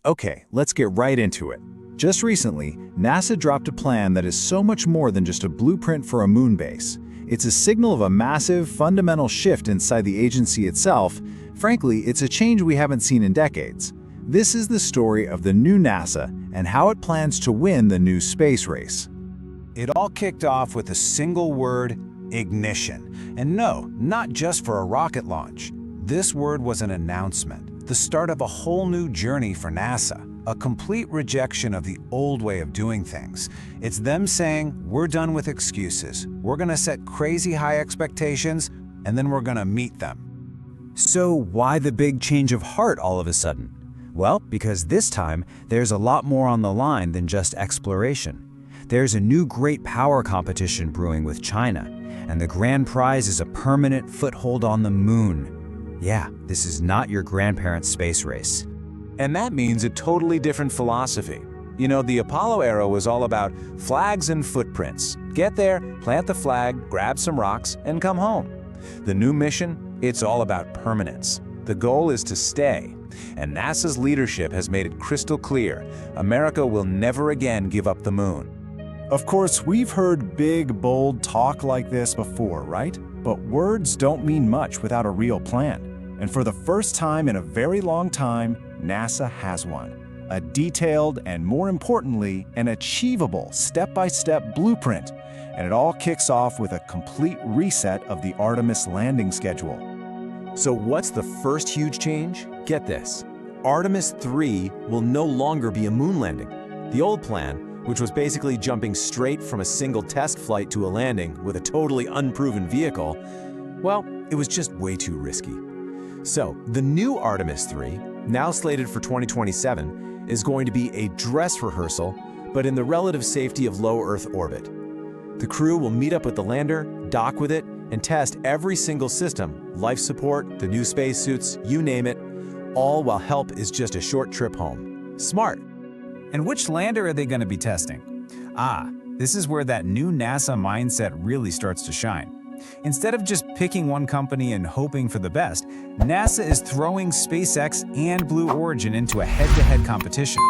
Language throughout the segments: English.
Okay, let's get right into it. Just recently, NASA dropped a plan that is so much more than just a blueprint for a moon base. It's a signal of a massive, fundamental shift inside the agency itself. Frankly, it's a change we haven't seen in decades. This is the story of the new NASA and how it plans to win the new space race. It all kicked off with a single word: ignition. And no, not just for a rocket launch. This word was an announcement, the start of a whole new journey for NASA, a complete rejection of the old way of doing things. It's them saying, we're done with excuses, we're gonna set crazy high expectations, and then we're gonna meet them. So why the big change of heart all of a sudden? Well, because this time, there's a lot more on the line than just exploration. There's a new great power competition brewing with China, and the grand prize is a permanent foothold on the moon. Yeah, this is not your grandparents' space race. And that means a totally different philosophy. You know, the Apollo era was all about flags and footprints. Get there, plant the flag, grab some rocks, and come home. The new mission, it's all about permanence. The goal is to stay. And NASA's leadership has made it crystal clear: America will never again give up the moon. Of course, we've heard big, bold talk like this before, right? But words don't mean much without a real plan. And for the first time in a very long time, NASA has one. A detailed and, more importantly, an achievable step-by-step blueprint. And it all kicks off with a complete reset of the Artemis landing schedule. So what's the first huge change? Get this. Artemis 3 will no longer be a moon landing. The old plan, which was basically jumping straight from a single test flight to a landing with a totally unproven vehicle, well, it was just way too risky. So, the new Artemis 3, now slated for 2027, is going to be a dress rehearsal, but in the relative safety of low Earth orbit. The crew will meet up with the lander, dock with it, and test every single system: life support, the new spacesuits, you name it, all while help is just a short trip home. Smart. And which lander are they going to be testing? This is where that new NASA mindset really starts to shine. Instead of just picking one company and hoping for the best, NASA is throwing SpaceX and Blue Origin into a head-to-head competition.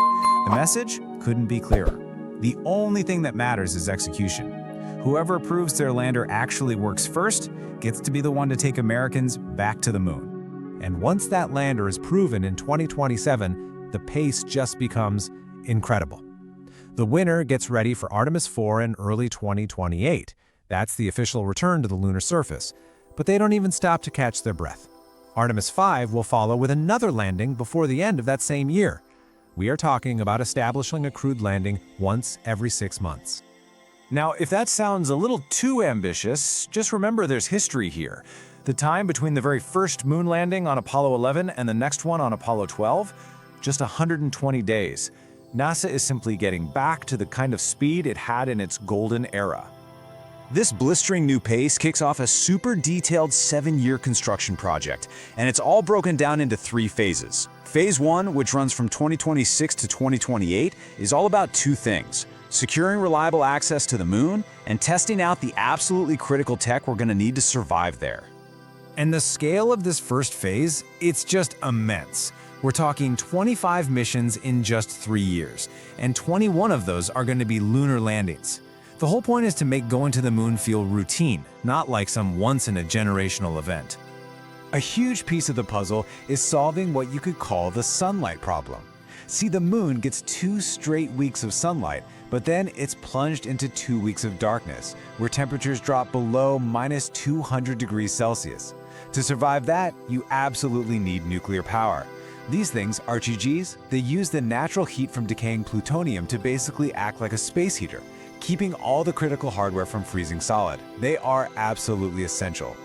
The message couldn't be clearer. The only thing that matters is execution. Whoever proves their lander actually works first gets to be the one to take Americans back to the moon. And once that lander is proven in 2027, the pace just becomes incredible. The winner gets ready for Artemis 4 in early 2028. That's the official return to the lunar surface. But they don't even stop to catch their breath. Artemis 5 will follow with another landing before the end of that same year. We are talking about establishing a crewed landing once every 6 months. Now, if that sounds a little too ambitious, just remember there's history here. The time between the very first moon landing on Apollo 11 and the next one on Apollo 12, just 120 days. NASA is simply getting back to the kind of speed it had in its golden era. This blistering new pace kicks off a super detailed 7-year construction project, and it's all broken down into 3 phases. Phase 1, which runs from 2026 to 2028, is all about 2 things: securing reliable access to the moon and testing out the absolutely critical tech we're going to need to survive there. And the scale of this first phase, it's just immense. We're talking 25 missions in just 3 years, and 21 of those are going to be lunar landings. The whole point is to make going to the moon feel routine, not like some once-in-a-generational event. A huge piece of the puzzle is solving what you could call the sunlight problem. See, the moon gets 2 straight weeks of sunlight, but then it's plunged into 2 weeks of darkness, where temperatures drop below minus 200 degrees Celsius. To survive that, you absolutely need nuclear power. These things, RTGs, they use the natural heat from decaying plutonium to basically act like a space heater, keeping all the critical hardware from freezing solid. They are absolutely essential.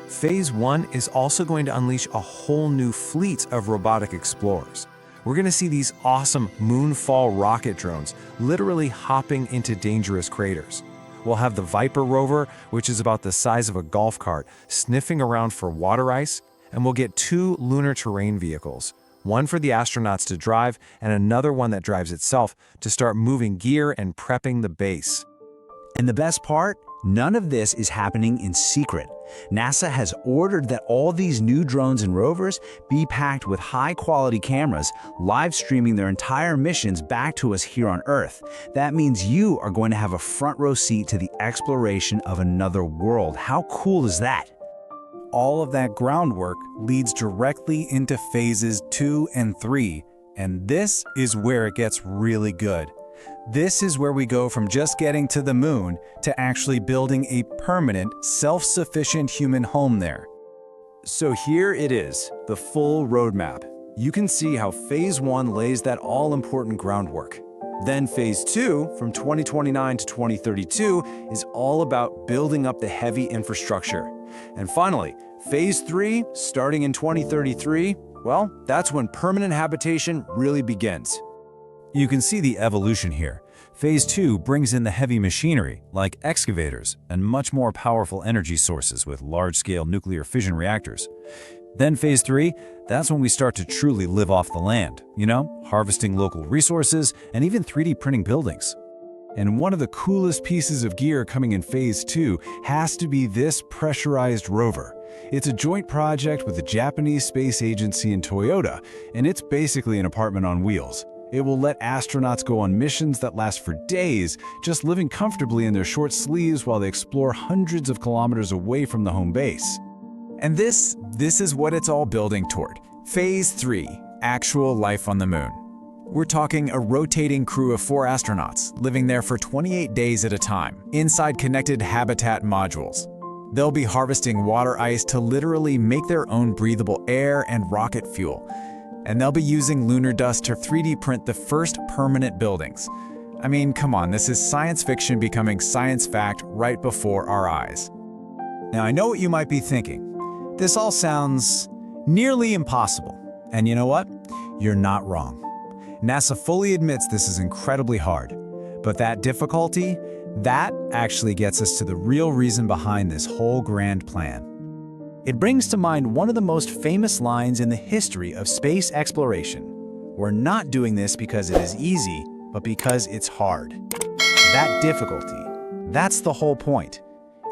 Phase 1 is also going to unleash a whole new fleet of robotic explorers. We're going to see these awesome moonfall rocket drones literally hopping into dangerous craters. We'll have the Viper rover, which is about the size of a golf cart, sniffing around for water ice, and we'll get 2 lunar terrain vehicles, one for the astronauts to drive and another one that drives itself to start moving gear and prepping the base. And the best part? None of this is happening in secret. NASA has ordered that all these new drones and rovers be packed with high-quality cameras, live streaming their entire missions back to us here on Earth. That means you are going to have a front-row seat to the exploration of another world. How cool is that? All of that groundwork leads directly into phases 2 and 3, and this is where it gets really good. This is where we go from just getting to the moon to actually building a permanent, self-sufficient human home there. So here it is, the full roadmap. You can see how Phase 1 lays that all-important groundwork. Then Phase 2, from 2029 to 2032, is all about building up the heavy infrastructure. And finally, Phase 3, starting in 2033, well, that's when permanent habitation really begins. You can see the evolution here. Phase 2 brings in the heavy machinery, like excavators, and much more powerful energy sources with large-scale nuclear fission reactors. Then Phase 3, that's when we start to truly live off the land, harvesting local resources and even 3D printing buildings. And one of the coolest pieces of gear coming in Phase 2 has to be this pressurized rover. It's a joint project with the Japanese Space Agency and Toyota, and it's basically an apartment on wheels. It will let astronauts go on missions that last for days, just living comfortably in their short sleeves while they explore hundreds of kilometers away from the home base. And this is what it's all building toward. Phase 3, actual life on the moon. We're talking a rotating crew of 4 astronauts, living there for 28 days at a time, inside connected habitat modules. They'll be harvesting water ice to literally make their own breathable air and rocket fuel. And they'll be using lunar dust to 3D print the first permanent buildings. I mean, come on, this is science fiction becoming science fact right before our eyes. Now, I know what you might be thinking. This all sounds nearly impossible. And you know what? You're not wrong. NASA fully admits this is incredibly hard. But that difficulty, that actually gets us to the real reason behind this whole grand plan. It brings to mind one of the most famous lines in the history of space exploration. We're not doing this because it is easy, but because it's hard. That difficulty, that's the whole point.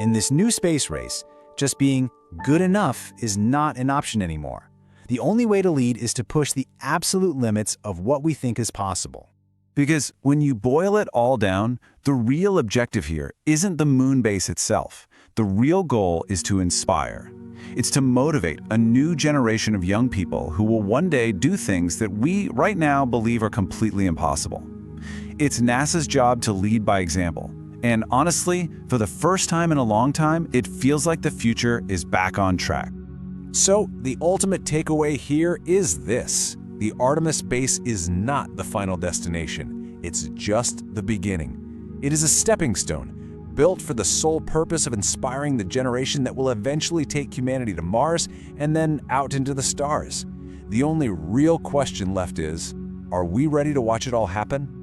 In this new space race, just being good enough is not an option anymore. The only way to lead is to push the absolute limits of what we think is possible. Because when you boil it all down, the real objective here isn't the moon base itself. The real goal is to inspire. It's to motivate a new generation of young people who will one day do things that we right now believe are completely impossible. It's NASA's job to lead by example. And honestly, for the first time in a long time, it feels like the future is back on track. So, the ultimate takeaway here is this. The Artemis base is not the final destination. It's just the beginning. It is a stepping stone, built for the sole purpose of inspiring the generation that will eventually take humanity to Mars and then out into the stars. The only real question left is, are we ready to watch it all happen?